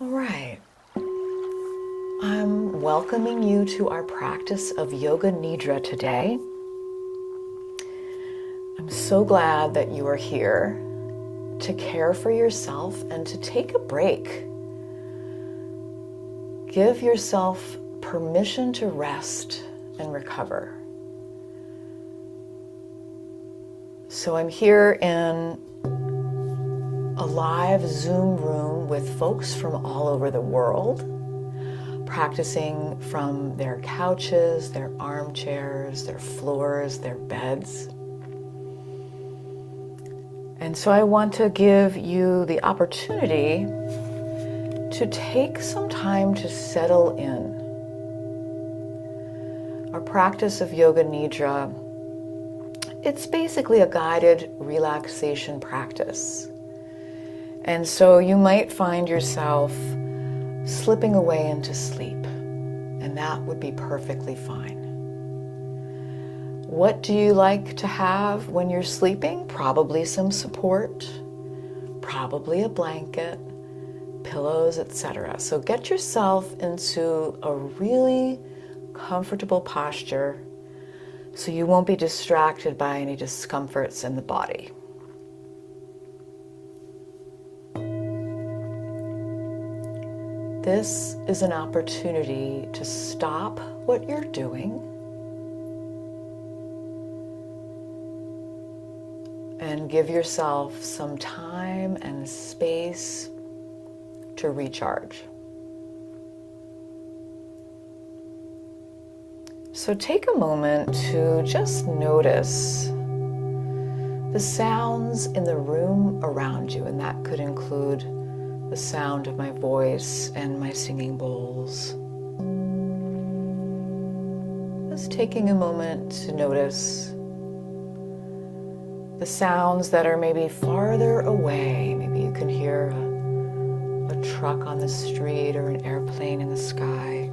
All right. I'm welcoming you to our practice of Yoga Nidra today. I'm so glad that you are here to care for yourself and to take a break. Give yourself permission to rest and recover. So I'm here in a live Zoom room with folks from all over the world, practicing from their couches, their armchairs, their floors, their beds. And so I want to give you the opportunity to take some time to settle in. Our practice of Yoga Nidra, it's basically a guided relaxation practice. And so you might find yourself slipping away into sleep, and that would be perfectly fine. What do you like to have when you're sleeping? Probably some support, probably a blanket, pillows, etc. So get yourself into a really comfortable posture so you won't be distracted by any discomforts in the body. This is an opportunity to stop what you're doing and give yourself some time and space to recharge. So take a moment to just notice the sounds in the room around you, and that could include the sound of my voice and my singing bowls. Just taking a moment to notice the sounds that are maybe farther away. Maybe you can hear a truck on the street or an airplane in the sky.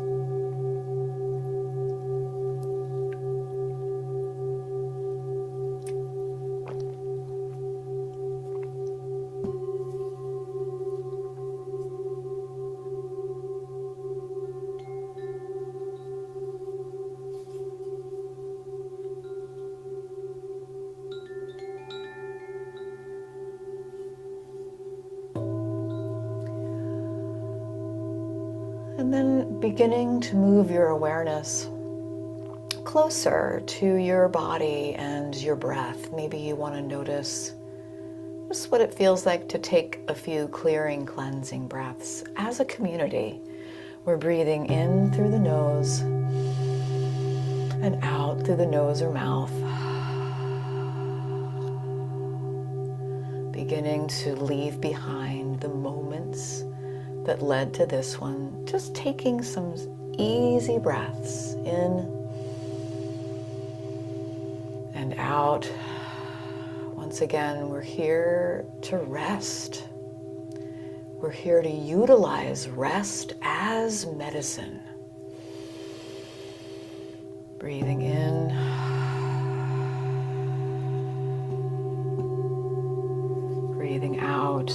And then beginning to move your awareness closer to your body and your breath. Maybe you want to notice just what it feels like to take a few clearing, cleansing breaths. As a community, we're breathing in through the nose and out through the nose or mouth. Beginning to leave behind the moments that led to this one, just taking some easy breaths in and out. Once again, we're here to rest. We're here to utilize rest as medicine. Breathing in, breathing out.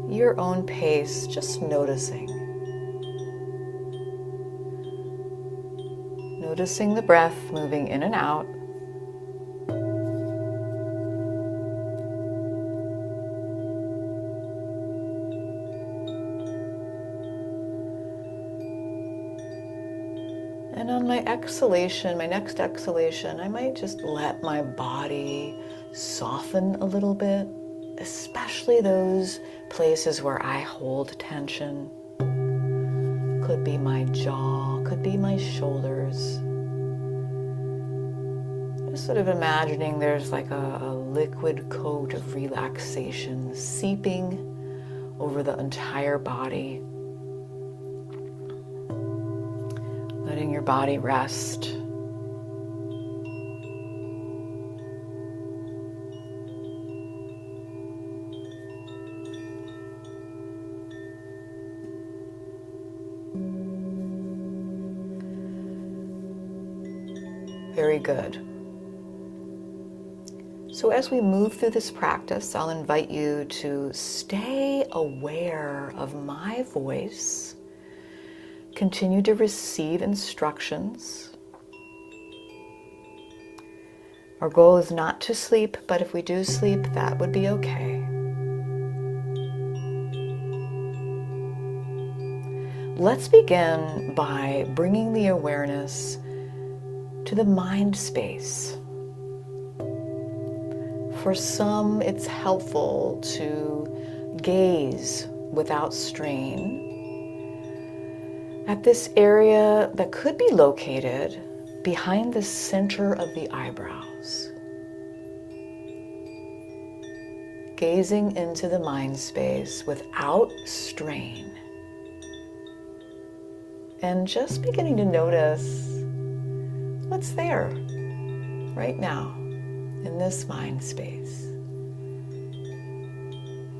Your own pace, just noticing. Noticing the breath moving in and out. And on my exhalation, my next exhalation, I might just let my body soften a little bit, especially those places where I hold tension. Could be my jaw, could be my shoulders. Just sort of imagining there's like a liquid coat of relaxation seeping over the entire body. Letting your body rest. Very good. So as we move through this practice, I'll invite you to stay aware of my voice. Continue to receive instructions. Our goal is not to sleep, but if we do sleep, that would be okay. Let's begin by bringing the awareness to the mind space. For some, it's helpful to gaze without strain at this area that could be located behind the center of the eyebrows. Gazing into the mind space without strain. And just beginning to notice what's there right now in this mind space.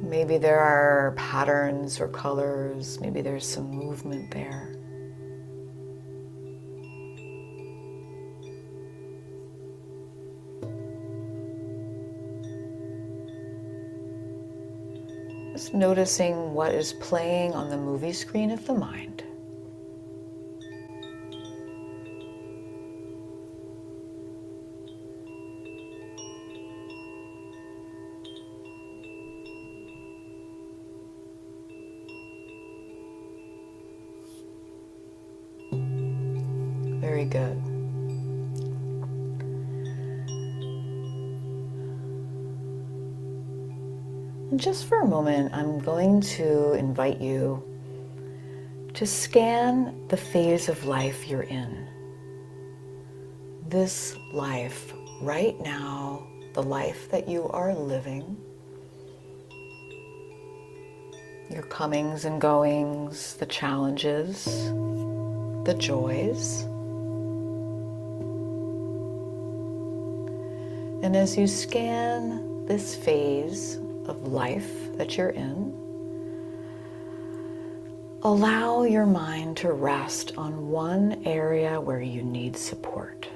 Maybe there are patterns or colors, maybe there's some movement there. Just noticing what is playing on the movie screen of the mind. Very good. And just for a moment, I'm going to invite you to scan the phase of life you're in. This life, right now, the life that you are living, your comings and goings, the challenges, the joys. And as you scan this phase of life that you're in, allow your mind to rest on one area where you need support.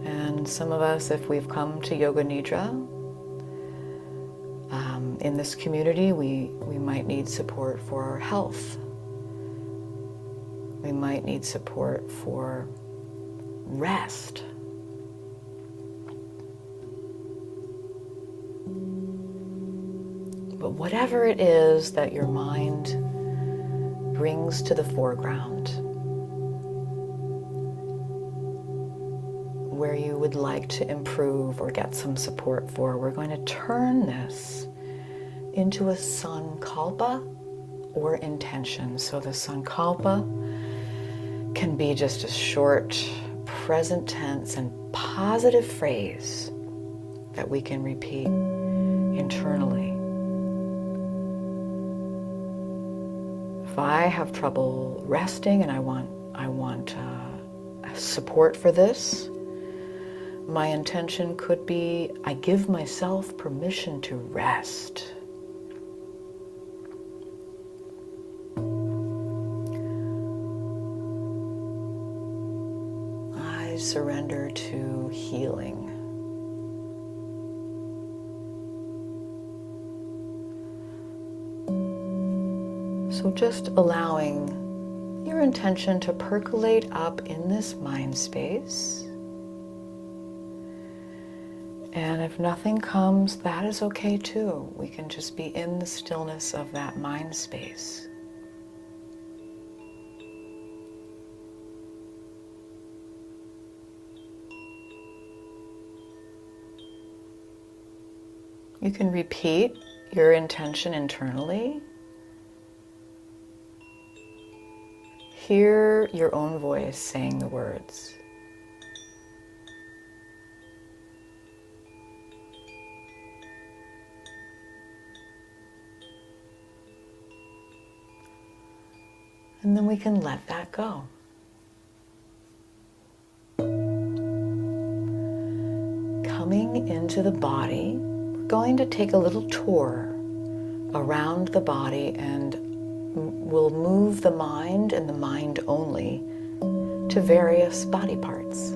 And some of us, if we've come to Yoga Nidra, in this community, we might need support for our health. We might need support for rest. But whatever it is that your mind brings to the foreground, where you would like to improve or get some support for, we're going to turn this into a sankalpa or intention. So the sankalpa can be just a short present tense and positive phrase that we can repeat internally. If I have trouble resting and I want support for this, my intention could be, I give myself permission to rest. I surrender to healing. So just allowing your intention to percolate up in this mind space. And if nothing comes, that is okay too. We can just be in the stillness of that mind space. You can repeat your intention internally. Hear your own voice saying the words. And then we can let that go. Coming into the body, we're going to take a little tour around the body and we'll move the mind and the mind only to various body parts.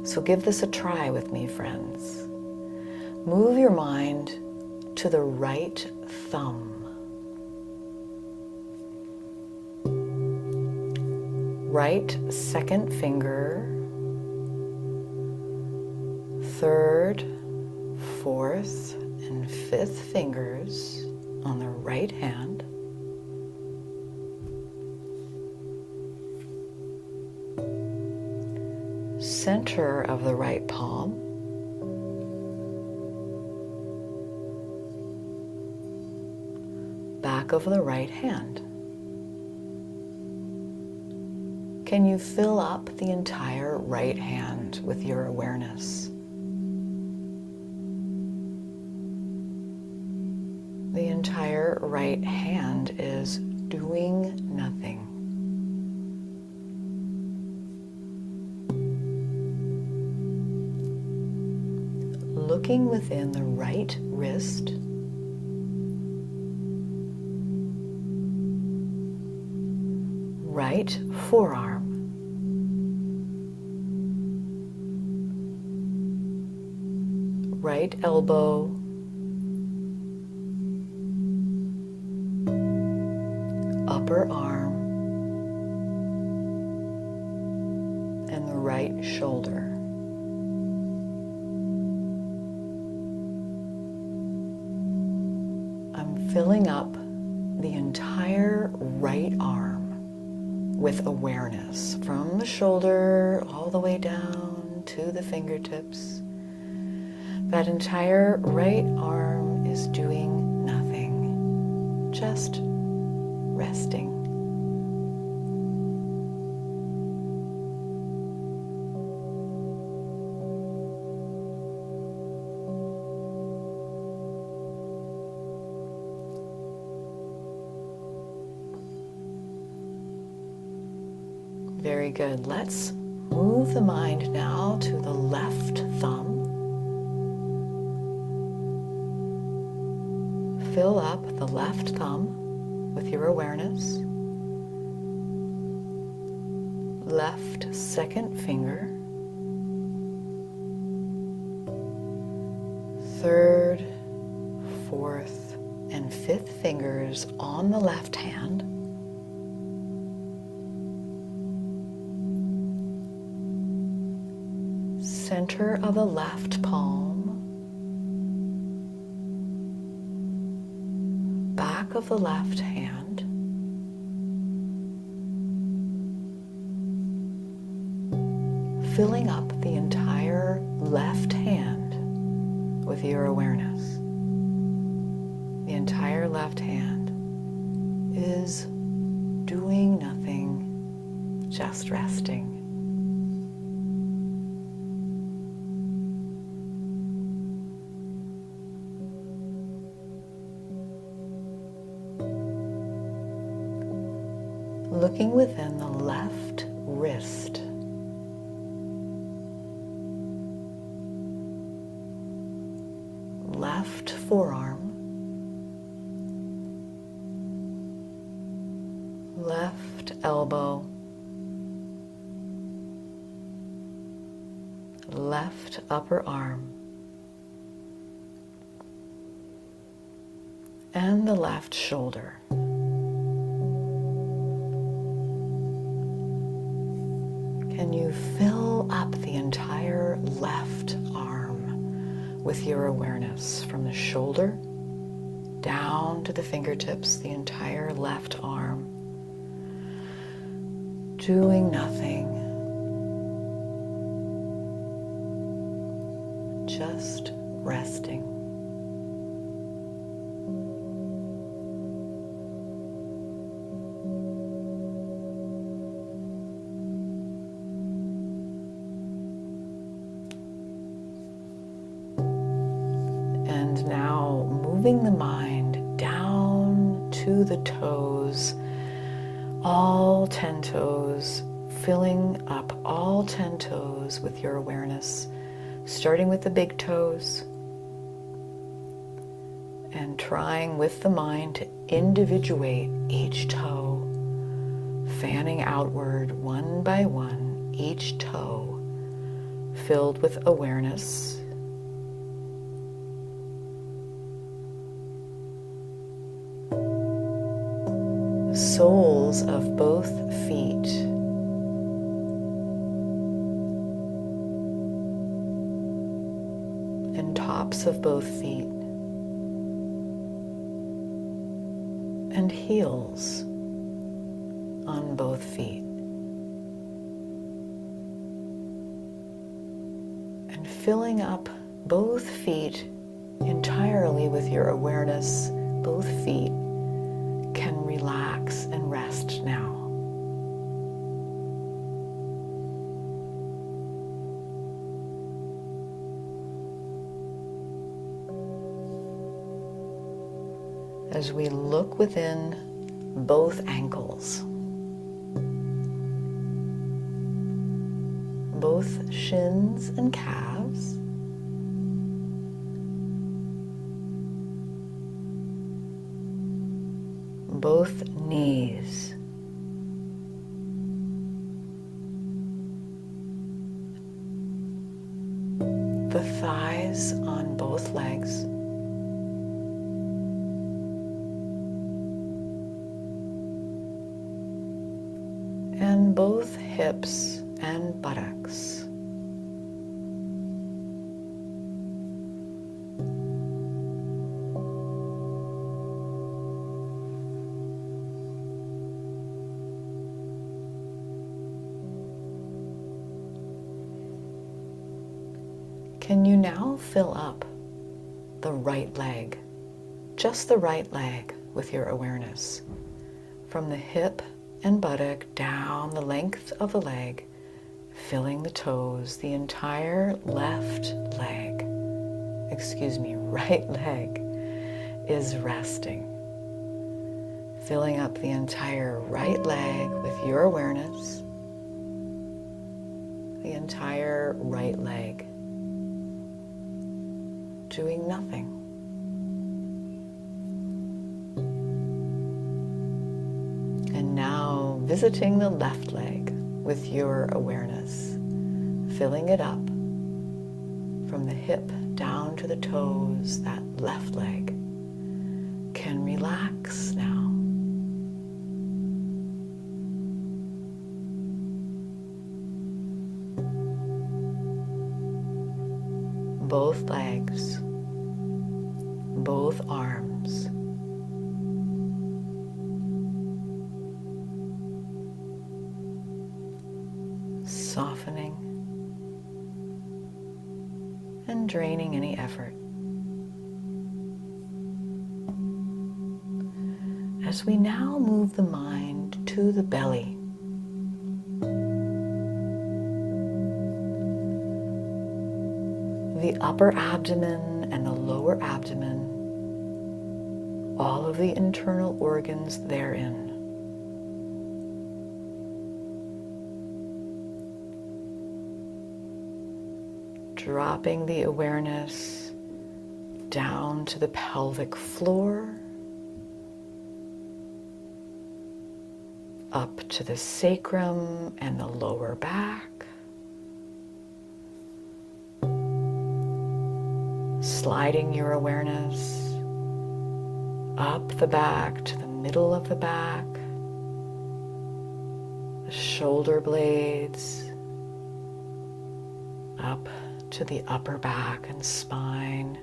So give this a try with me, friends. Move your mind to the right thumb. Right second finger, third, fourth, and fifth fingers on the right hand. Center of the right palm. Back of the right hand. Can you fill up the entire right hand with your awareness? The entire right hand is doing nothing. Looking within the right wrist, right forearm, right elbow, upper arm, and the right shoulder. I'm filling up the entire right arm with awareness from the shoulder all the way down to the fingertips. That entire right arm is doing nothing, just resting. Very good. Let's move the mind now to the left thumb. Fill up the left thumb with your awareness. Left second finger. Third, fourth, and fifth fingers on the left hand. Center of the left palm, back of the left hand, filling up the entire left hand with your awareness. The entire left hand is doing nothing, just resting. Looking within the left wrist, left forearm, left elbow, left upper arm, and the left shoulder. Can you fill up the entire left arm with your awareness from the shoulder down to the fingertips, the entire left arm, doing nothing, just resting. And now moving the mind down to the toes, all 10 toes, filling up all 10 toes with your awareness, starting with the big toes and trying with the mind to individuate each toe, fanning outward one by one, each toe filled with awareness. The soles of both feet and tops of both feet and heels on both feet. And filling up both feet entirely with your awareness, both feet can relax and rest now. As we look within both ankles, both shins and calves, both knees, the thighs on both legs, and both hips and buttocks. Can you now fill up the right leg, just the right leg, with your awareness? From the hip and buttock down the length of the leg, filling the toes, the entire right leg is resting. Filling up the entire right leg with your awareness, the entire right leg doing nothing. And now visiting the left leg with your awareness, filling it up from the hip down to the toes. That left leg can relax now. Both legs, both arms, softening and draining any effort. As we now move the mind to the belly, the upper abdomen and the lower abdomen, all of the internal organs therein. Dropping the awareness down to the pelvic floor, up to the sacrum and the lower back, sliding your awareness up the back to the middle of the back, the shoulder blades, up to the upper back and spine,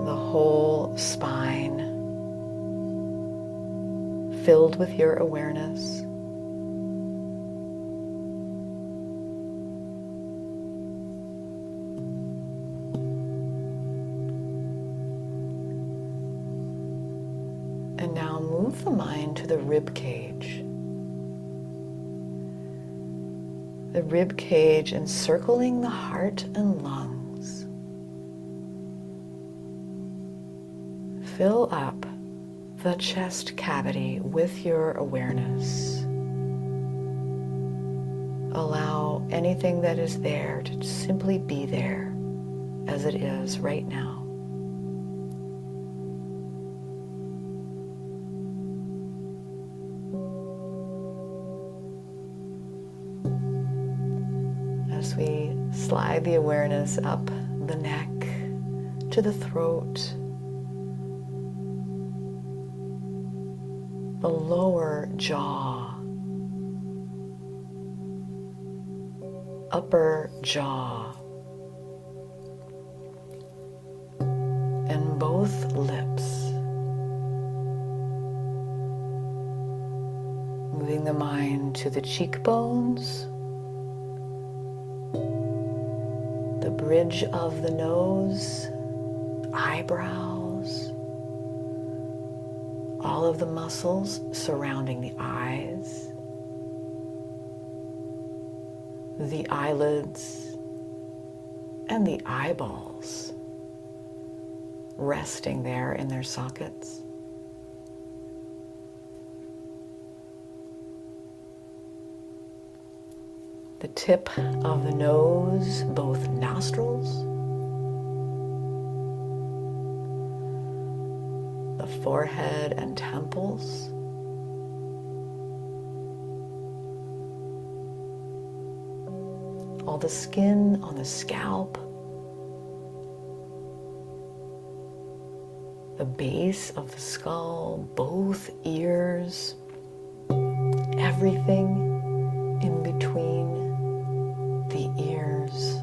the whole spine filled with your awareness. And now move the mind to the rib cage. The rib cage encircling the heart and lungs. Fill up the chest cavity with your awareness. Allow allow anything that is there to simply be there as it is right now. As we slide the awareness up the neck to the throat, the lower jaw, upper jaw, and both lips. Moving the mind to the cheekbones, the bridge of the nose, eyebrows, all of the muscles surrounding the eyes, the eyelids, and the eyeballs resting there in their sockets. The tip of the nose, both nostrils, the forehead and temples, all the skin on the scalp, the base of the skull, both ears, everything in between the ears.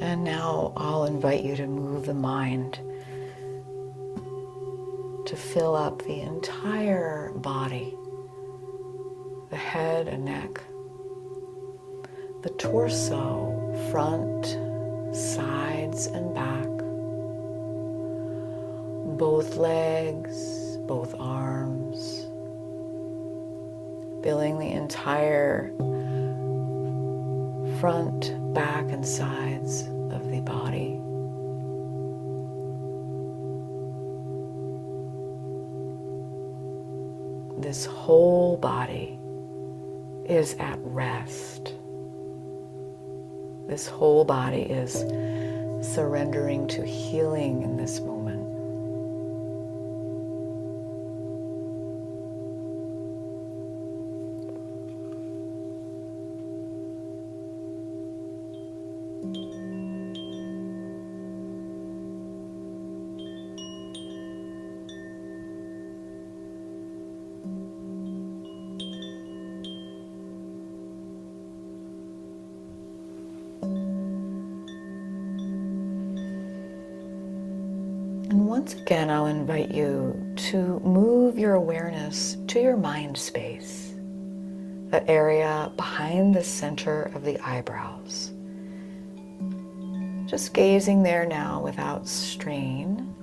And now I'll invite you to move the mind to fill up the entire body, the head and neck, the torso, front, sides and back, both legs, both arms, filling the entire front, back, and sides of the body. This whole body is at rest. This whole body is surrendering to healing in this moment. And once again, I'll invite you to move your awareness to your mind space, that area behind the center of the eyebrows. Just gazing there now without strain,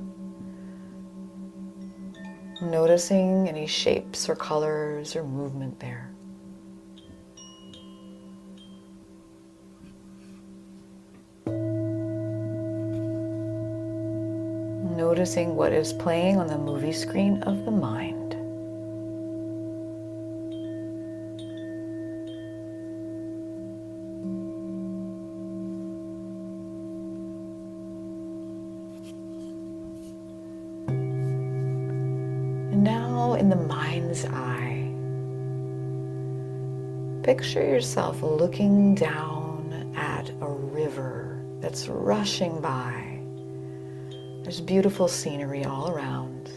noticing any shapes or colors or movement there. Noticing what is playing on the movie screen of the mind. And now in the mind's eye, picture yourself looking down at a river that's rushing by. There's beautiful scenery all around.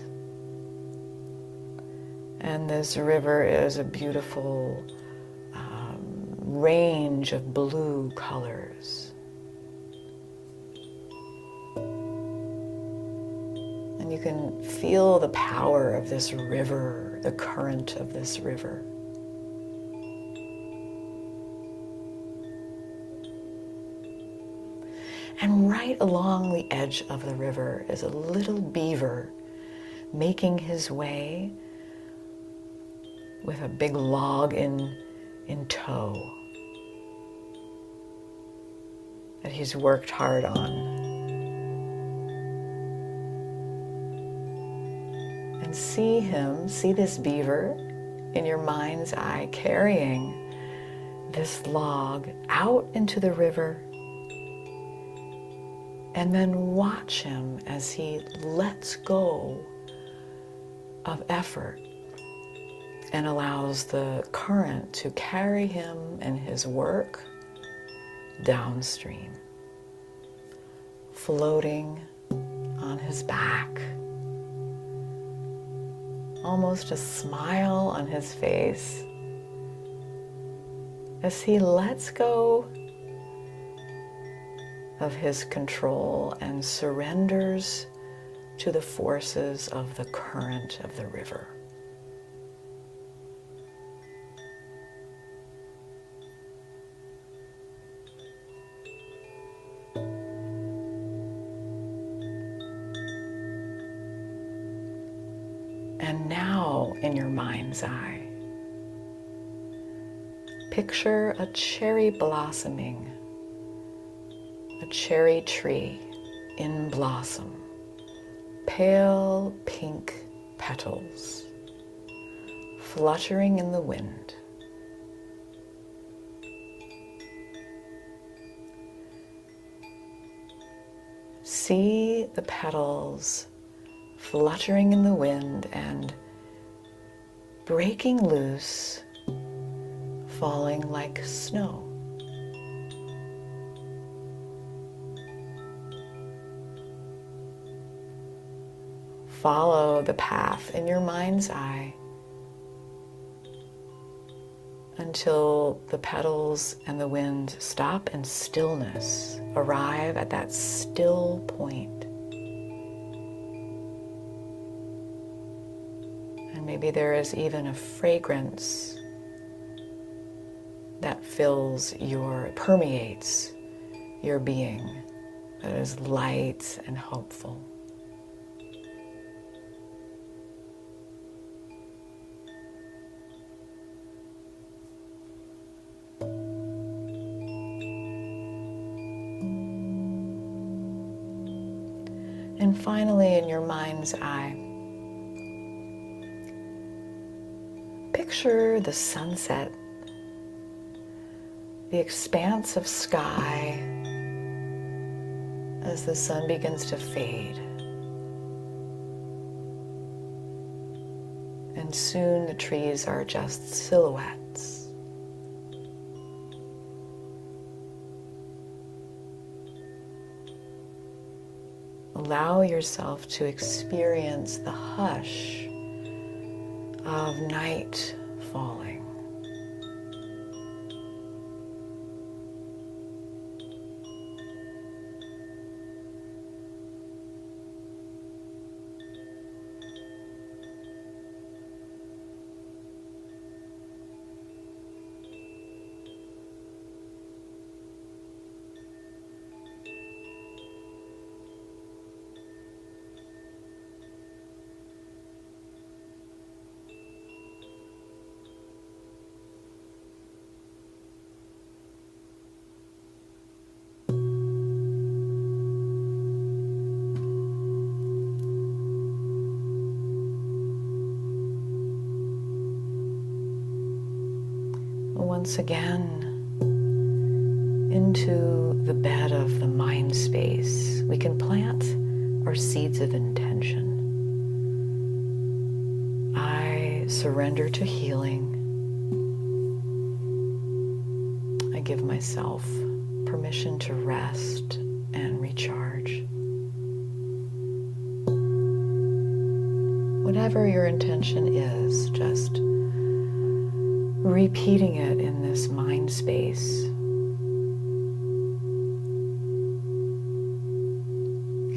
And this river is a beautiful range of blue colors. And you can feel the power of this river, the current of this river. And right along the edge of the river is a little beaver making his way with a big log in tow that he's worked hard on. And see him, see this beaver in your mind's eye carrying this log out into the river. And then watch him as he lets go of effort and allows the current to carry him and his work downstream, floating on his back. Almost a smile on his face as he lets go of his control and surrenders to the forces of the current of the river. And now, in your mind's eye, picture a cherry blossoming, a cherry tree in blossom, pale pink petals fluttering in the wind. See the petals fluttering in the wind and breaking loose, falling like snow. Follow the path in your mind's eye until the petals and the wind stop and stillness arrive at that still point. And maybe there is even a fragrance that permeates your being, that is light and hopeful. And finally, in your mind's eye, picture the sunset, the expanse of sky as the sun begins to fade. And soon the trees are just silhouettes. Allow yourself to experience the hush of night falling. Once again, into the bed of the mind space, we can plant our seeds of intention. I surrender to healing. I give myself permission to rest and recharge. Whatever your intention is, just repeating it in this mind space.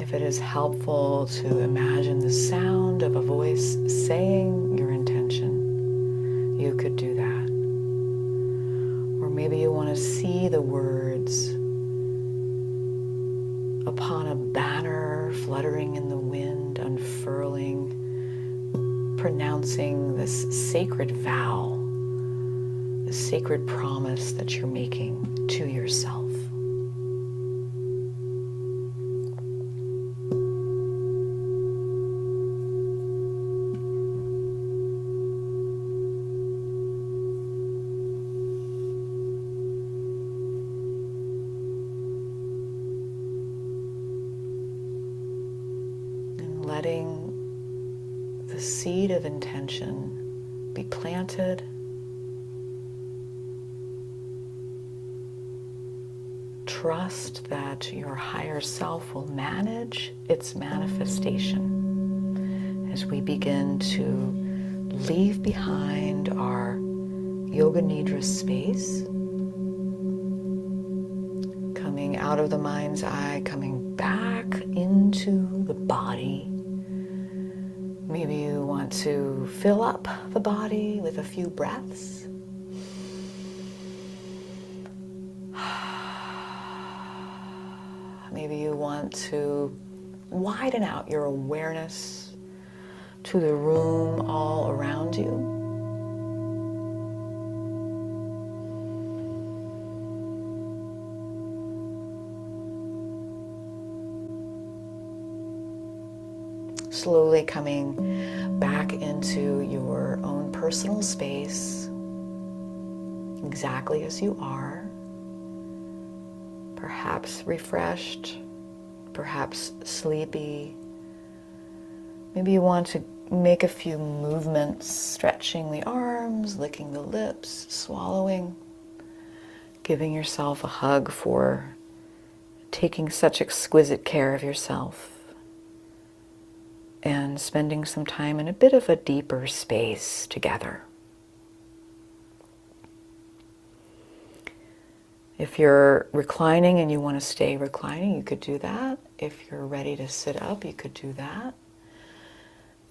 If it is helpful to imagine the sound of a voice saying your intention, you could do that. Or maybe you want to see the words upon a banner fluttering in the wind, unfurling, pronouncing this sacred vow, the sacred promise that you're making to yourself. seed of intention be planted. Trust that your higher self will manage its manifestation as we begin to leave behind our Yoga Nidra space, coming out of the mind's eye, coming back into the body. Maybe you want to fill up the body with a few breaths. Maybe you want to widen out your awareness to the room all around you. Slowly coming back into your own personal space, exactly as you are. Perhaps refreshed, perhaps sleepy. Maybe you want to make a few movements, stretching the arms, licking the lips, swallowing, giving yourself a hug for taking such exquisite care of yourself, and spending some time in a bit of a deeper space together. If you're reclining and you want to stay reclining, you could do that. If you're ready to sit up, you could do that.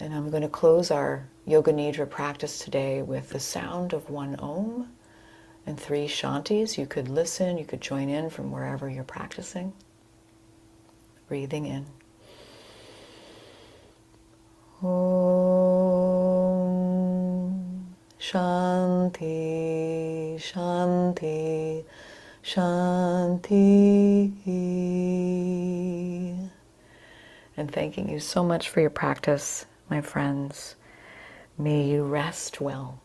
And I'm going to close our Yoga Nidra practice today with the sound of one Om and 3 Shantis. You could listen, you could join in from wherever you're practicing. Breathing in. Om Shanti, Shanti, Shanti. And thanking you so much for your practice, my friends. May you rest well.